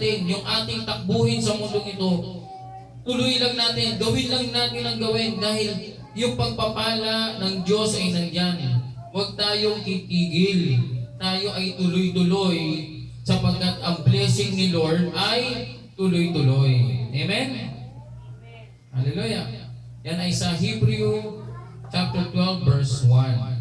natin yung ating takbuhin sa mundong ito. Tuloy lang natin, gawin lang natin ang gawin dahil yung pagpapala ng Diyos ay nandyan. Huwag tayong titigil. Tayo ay tuloy-tuloy sapagkat ang blessing ni Lord ay tuloy-tuloy. Amen? Hallelujah. Yan ay sa Hebrew chapter 12 verse 1.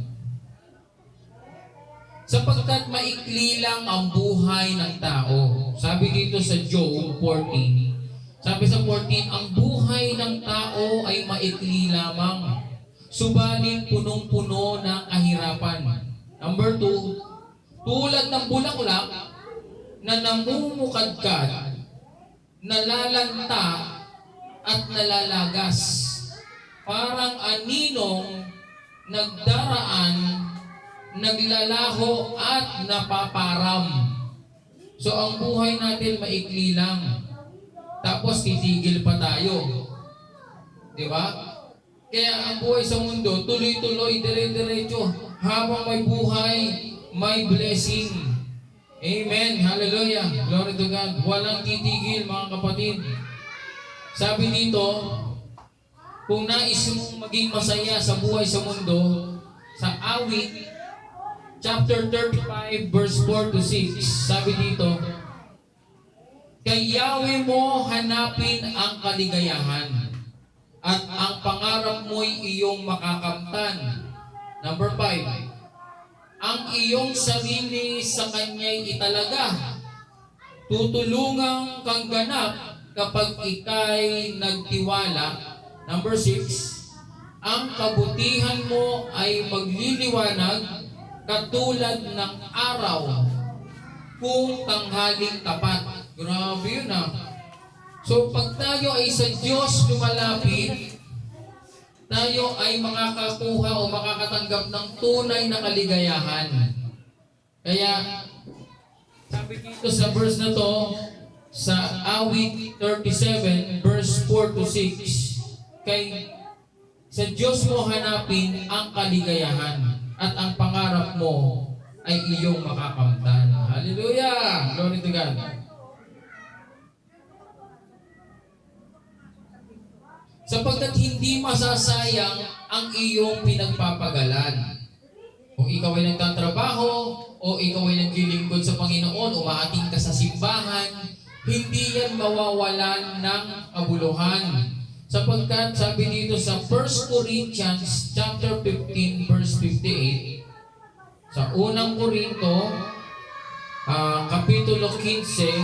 Sapagkat maikli lang ang buhay ng tao. Sabi dito sa Job 14. Sabi sa 14, ang buhay ng tao ay maikli lamang. Subalit punong-puno ng kahirapan. Number 2, tulad ng bulaklak na namumukadkad, nalalanta at nalalagas. Parang aninong nagdaraan, naglalaho at napaparam. So ang buhay natin maikli lang. Tapos titigil pa tayo. Di ba? Kaya ang buhay sa mundo, tuloy-tuloy, dire-diretso. Habang may buhay, may blessing. Amen. Hallelujah. Glory to God. Walang titigil, mga kapatid. Sabi dito, kung nais mong maging masaya sa buhay sa mundo, sa Awit, chapter 35, verse 4 to 6, sabi dito, kay Yahweh mo hanapin ang kaligayahan at ang pangarap mo'y iyong makakamtan. Number 5, ang iyong sarili sa Kanya'y italaga. Tutulungan kang ganap kapag ika'y nagtiwala. Number 6, ang kabutihan mo ay magliliwanag katulad ng araw kung tanghaling tapat. Grabe yun ah. So pag tayo ay sa Diyos lumalapit, tayo ay makakakuha o makakatanggap ng tunay na kaligayahan. Kaya sabi dito sa verse na to, sa Awit 37 verse 4 to 6, kay sa Diyos mo hanapin ang kaligayahan at ang pangarap mo ay iyong makakamtan. Hallelujah! Glory to God. Sapagkat hindi masasayang ang iyong pinagpapagalan. Kung ikaw ay nagtatrabaho o ikaw ay naglilingkod sa Panginoon, umaating ka sa simbahan, hindi yan mawawalan ng kabuluhan. Sapagkat sabi dito sa 1 Corinthians chapter 15 verse 58, sa unang Korinto, kapitulo 15,